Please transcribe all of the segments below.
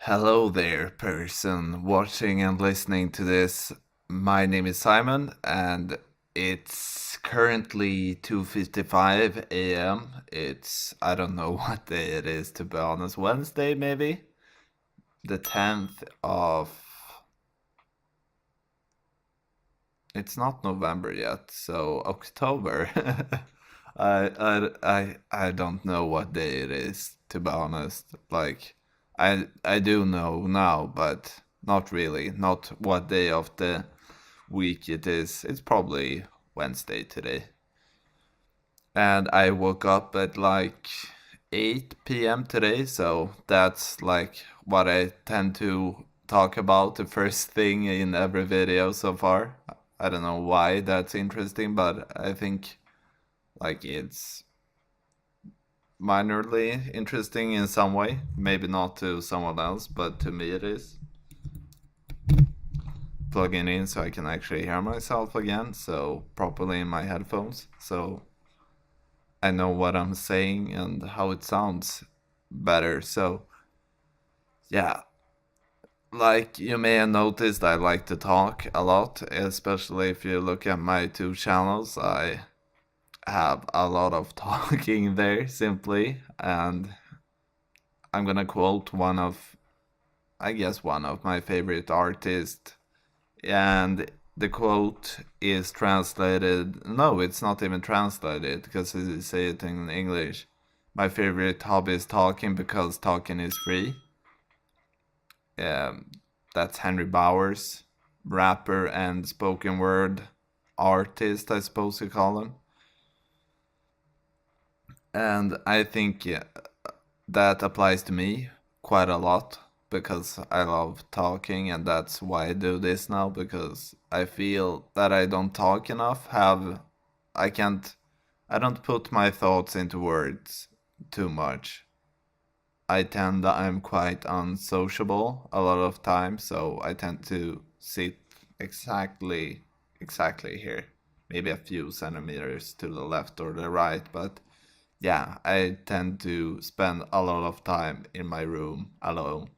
Hello there, person watching and listening to this. My name is Simon, and it's currently 2:55 a.m. It's I don't know what day it is, to be honest. Wednesday, maybe the 10th of. It's not November yet, so October. I don't know what day it is, to be honest. Like I do know now, but not really. Not what day of the week it is. It's probably Wednesday today. And I woke up at like 8 p.m. today, so that's like what I tend to talk about the first thing in every video so far. I don't know why that's interesting, but I think like it's minorly interesting in some way. Maybe not to someone else, but to me it is. Plugging in so I can actually hear myself again, so properly in my headphones, so I know what I'm saying and how it sounds better. So yeah, like you may have noticed, I like to talk a lot, especially if you look at my two channels. I have a lot of talking there simply, and I'm gonna quote I guess, one of my favorite artists, and the quote is translated. No, it's not even translated because I say it in English. My favorite hobby is talking because talking is free. Um, that's Henry Bowers, rapper and spoken word artist, I suppose you call him. And I think that applies to me quite a lot because I love talking, and that's why I do this now, because I feel that I don't talk enough. I can't, I don't put my thoughts into words too much. I'm quite unsociable a lot of times, so I tend to sit exactly here, maybe a few centimeters to the left or the right, but yeah, I tend to spend a lot of time in my room alone.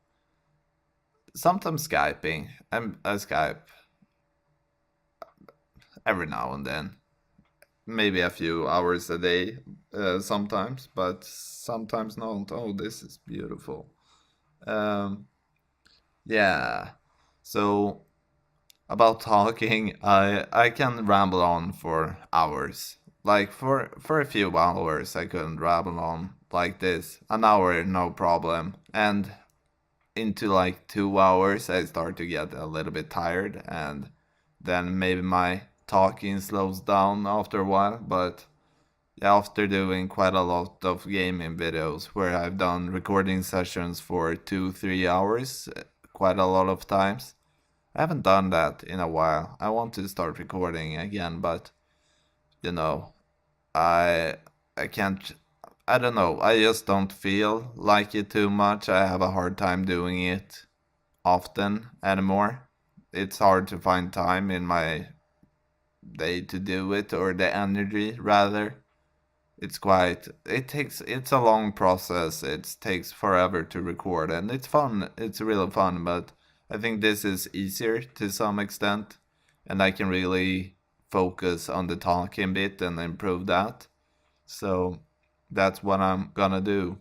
Sometimes Skyping. I Skype every now and then, maybe a few hours a day, sometimes, but sometimes not. Oh, this is beautiful. Um, yeah. So about talking, I can ramble on for hours. Like for a few hours, I couldn't ramble on like this. An hour, no problem. And into like 2 hours, I start to get a little bit tired, and then maybe my talking slows down after a while. But yeah, after doing quite a lot of gaming videos where I've done recording sessions for 2, 3 hours, quite a lot of times. I haven't done that in a while. I want to start recording again, but you know, I I can't. I don't know. I just don't feel like it too much. I have a hard time doing it often anymore. It's hard to find time in my day to do it, or the energy rather. It's a long process. It takes forever to record, and it's fun. It's really fun, but I think this is easier to some extent, and I can really focus on the talking bit and improve that. So that's what I'm gonna do.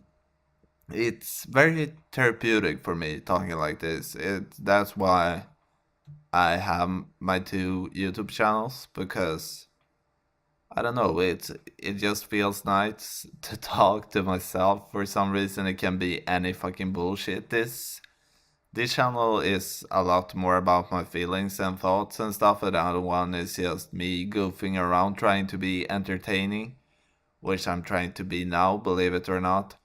It's very therapeutic for me talking like this. That's why I have my two YouTube channels, because I don't know, it just feels nice to talk to myself. For some reason it can be any fucking bullshit. This channel is a lot more about my feelings and thoughts and stuff, and the other one is just me goofing around trying to be entertaining, which I'm trying to be now, believe it or not.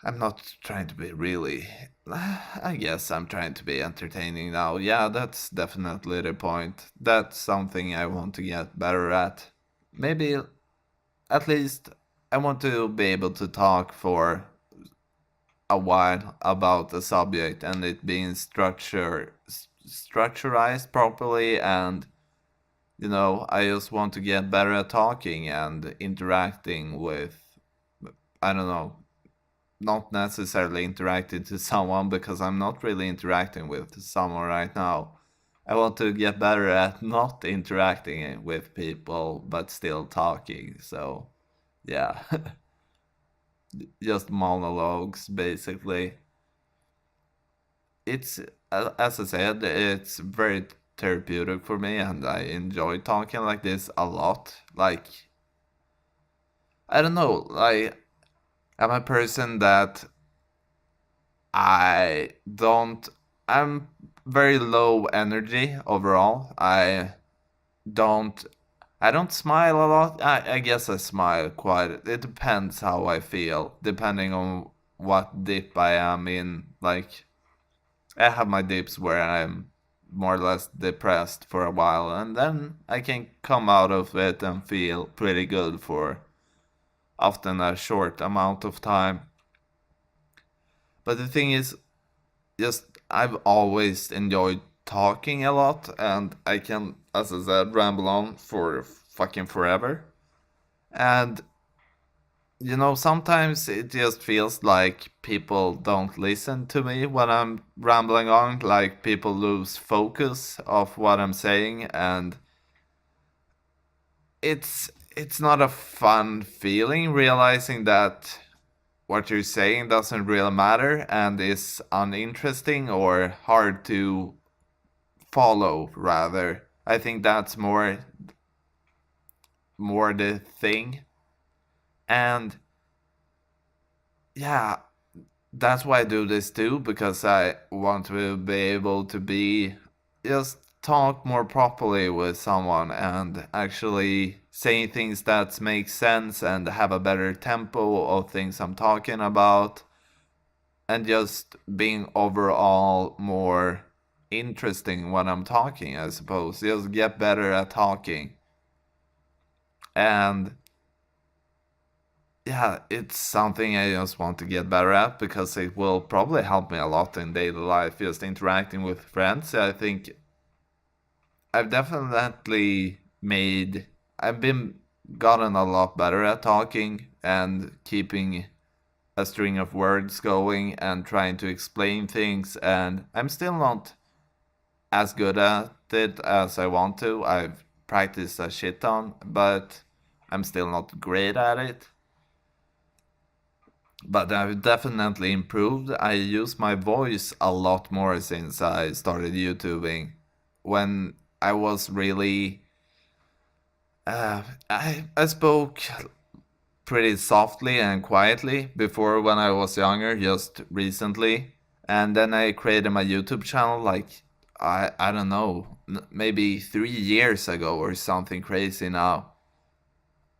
I'm not trying to be really. I guess I'm trying to be entertaining now. Yeah, that's definitely the point. That's something I want to get better at. Maybe at least I want to be able to talk for a while about a subject and it being structurized properly, and I just want to get better at talking and interacting with, I don't know, not necessarily interacting to someone because I'm not really interacting with someone right now. I want to get better at not interacting with people but still talking. So, yeah, just monologues basically. It's as I said, it's very therapeutic for me, and I enjoy talking like this a lot. Like, I don't know, like I'm a person that I don't. I'm very low energy overall. Don't. I don't smile a lot. I guess I smile quite. It depends how I feel, depending on what dip I am in. Like, I have my dips where I'm more or less depressed for a while, and then I can come out of it and feel pretty good for often a short amount of time. But the thing is, just I've always enjoyed talking a lot, and I can, as I said, ramble on for fucking forever. And sometimes it just feels like people don't listen to me when I'm rambling on, like people lose focus of what I'm saying, and it's not a fun feeling realizing that what you're saying doesn't really matter and is uninteresting or hard to follow rather. I think that's more the thing. And yeah, that's why I do this too, because I want to be able to be just talk more properly with someone and actually saying things that make sense and have a better tempo of things I'm talking about, and just being overall more interesting when I'm talking, I suppose. Just get better at talking. And yeah, it's something I just want to get better at because it will probably help me a lot in daily life, just interacting with friends. I think I've definitely I've been gotten a lot better at talking and keeping a string of words going and trying to explain things, and I'm still not as good at it as I want to. I've practiced a shit ton, but I'm still not great at it. But I've definitely improved. I use my voice a lot more since I started YouTubing. When I was really, I spoke pretty softly and quietly before when I was younger, just recently, and then I created my YouTube channel like I don't know, maybe 3 years ago or something crazy now.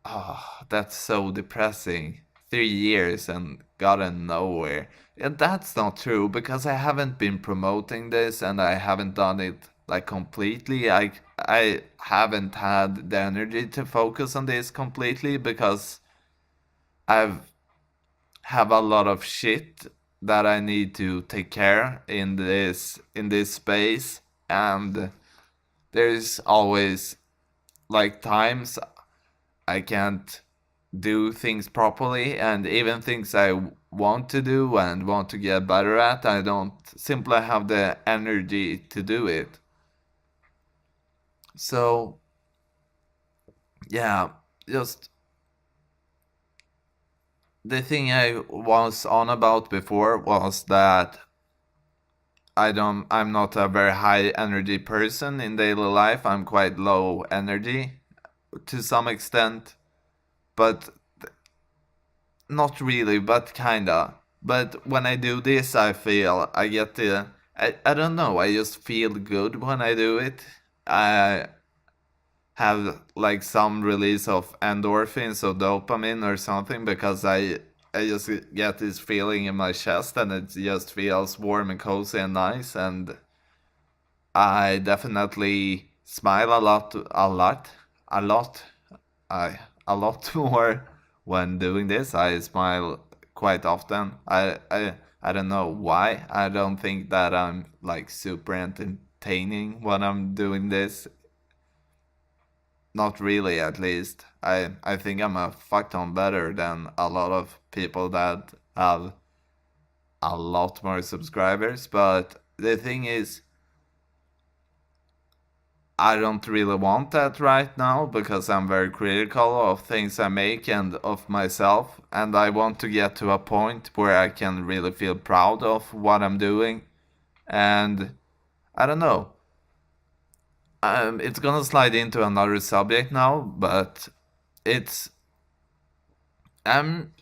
Oh, that's so depressing. 3 years and gotten nowhere. And that's not true because I haven't been promoting this and I haven't done it like completely. I haven't had the energy to focus on this completely because I've have a lot of shit that I need to take care in this space, and there's always like times I can't do things properly, and even things I want to do and want to get better at, I don't simply have the energy to do it. So, yeah, just the thing I was on about before was that I'm not a very high energy person in daily life. I'm quite low energy to some extent, but not really, but kinda. But when I do this, I get I don't know, I just feel good when I do it. I have like some release of endorphins or dopamine or something because I just get this feeling in my chest and it just feels warm and cozy and nice, and I definitely smile a lot, a lot more when doing this. I smile quite often. I don't know why. I don't think that I'm like super entertaining when I'm doing this. Not really, at least. I think I'm a fuck ton better than a lot of people that have a lot more subscribers. But the thing is, I don't really want that right now because I'm very critical of things I make and of myself. And I want to get to a point where I can really feel proud of what I'm doing. And I don't know. It's gonna slide into another subject now, but it's I'm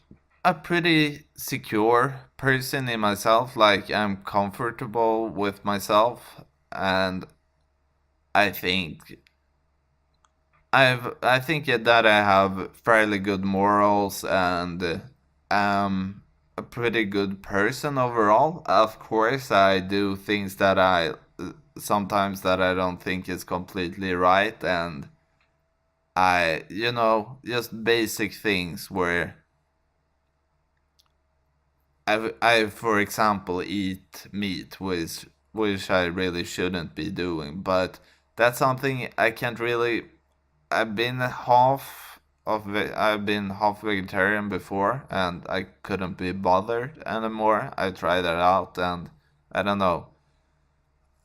a pretty secure person in myself. Like I'm comfortable with myself, and I think I think that I have fairly good morals and am a pretty good person overall. Of course, I do things that I sometimes that I don't think is completely right, and just basic things where for example, eat meat, which I really shouldn't be doing, but that's something I can't really. I've been half vegetarian before, and I couldn't be bothered anymore. I tried it out, and I don't know,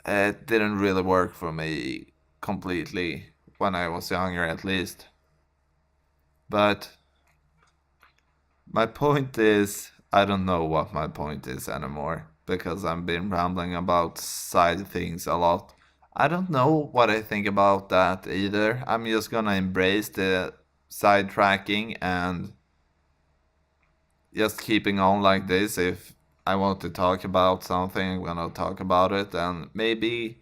it didn't really work for me completely when I was younger, at least. But my point is, I don't know what my point is anymore because I've been rambling about side things a lot. I don't know what I think about that either. I'm just gonna embrace the sidetracking and just keeping on like this. If I want to talk about something, I'm gonna talk about it, and maybe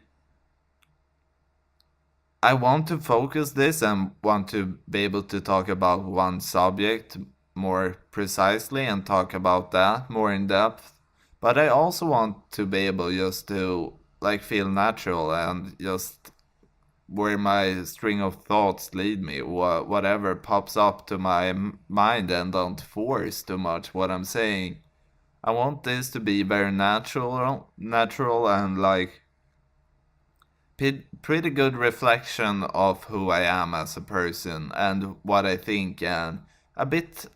I want to focus this and want to be able to talk about one subject more precisely and talk about that more in depth. But I also want to be able just to like feel natural and just where my string of thoughts lead me, whatever pops up to my mind, and don't force too much what I'm saying. I want this to be very natural and like pretty good reflection of who I am as a person and what I think, and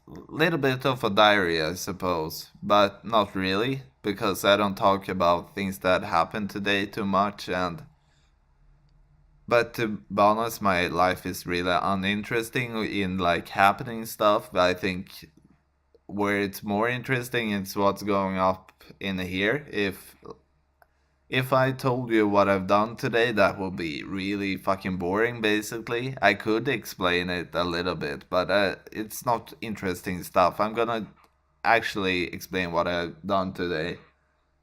little bit of a diary, I suppose, but not really because I don't talk about things that happened today too much. And but to be honest, my life is really uninteresting in like happening stuff. But I think where it's more interesting is what's going up in here. If I told you what I've done today, that would be really fucking boring, basically. I could explain it a little bit, but it's not interesting stuff. I'm gonna actually explain what I've done today.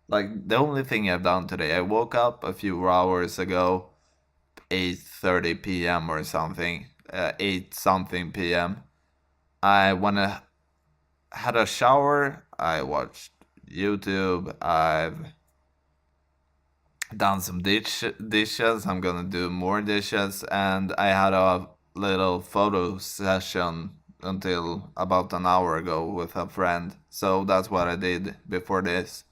Like, the only thing I've done today, I woke up a few hours ago, 8:30 p.m. or something, 8 something p.m. I wanna had a shower, I watched YouTube, I've done some dishes. I'm gonna do more dishes, and I had a little photo session until about an hour ago with a friend. So that's what I did before this,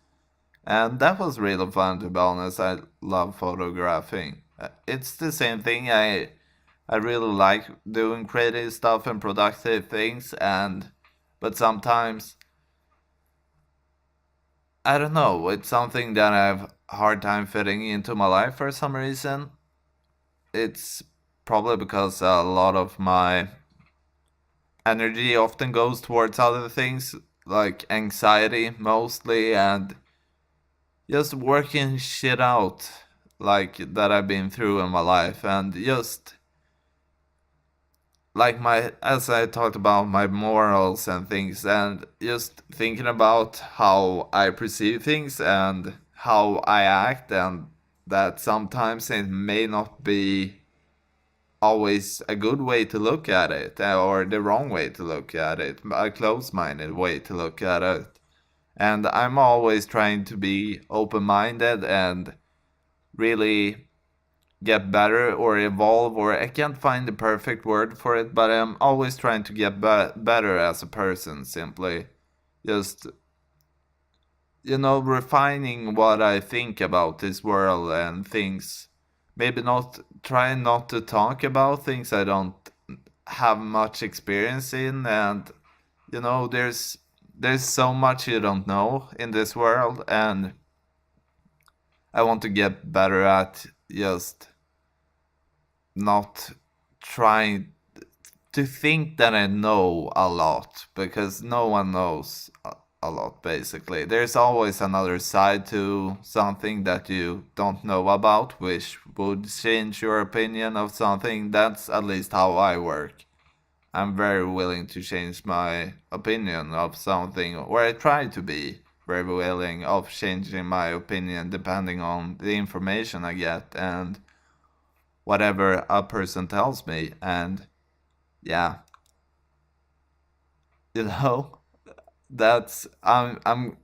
and that was really fun. To be honest, I love photographing. It's the same thing. I really like doing creative stuff and productive things, and but sometimes I don't know. It's something that I have a hard time fitting into my life for some reason. It's probably because a lot of my energy often goes towards other things, like anxiety mostly, and just working shit out like that I've been through in my life, and just like my as I talked about my morals and things, and just thinking about how I perceive things and how I act, and that sometimes it may not be always a good way to look at it, or the wrong way to look at it, a close-minded way to look at it. And I'm always trying to be open-minded and really get better or evolve, or I can't find the perfect word for it, but I'm always trying to get better as a person, simply just refining what I think about this world and things. Maybe not trying not to talk about things I don't have much experience in, and there's there's so much you don't know in this world, and I want to get better at just not trying to think that I know a lot, because no one knows a lot basically. There's always another side to something that you don't know about, which would change your opinion of something. That's at least how I work. I'm very willing to change my opinion of something, or I try to be very willing of changing my opinion depending on the information I get and whatever a person tells me. And yeah, you know, that's I'm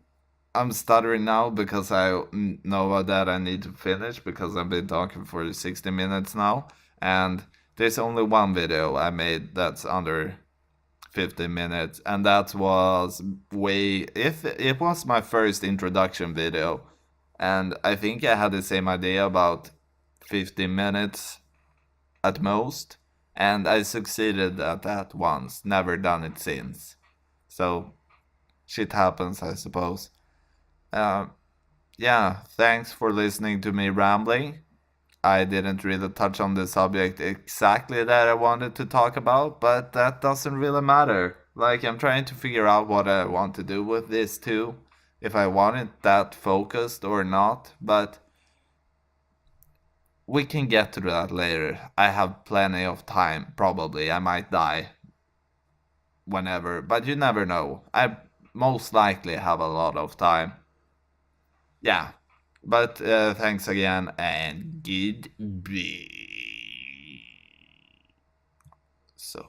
stuttering now because I know that I need to finish because I've been talking for 60 minutes now, and there's only one video I made that's under 15 minutes, and that was way if it was my first introduction video, and I think I had the same idea about 15 minutes at most, and I succeeded at that once, never done it since. So shit happens, I suppose. Uh, yeah, thanks for listening to me rambling. I didn't really touch on the subject exactly that I wanted to talk about, but that doesn't really matter. Like, I'm trying to figure out what I want to do with this too, if I want it that focused or not, but we can get to that later. I have plenty of time, probably. I might die whenever, but you never know. I most likely have a lot of time. Yeah, but thanks again and goodbye. So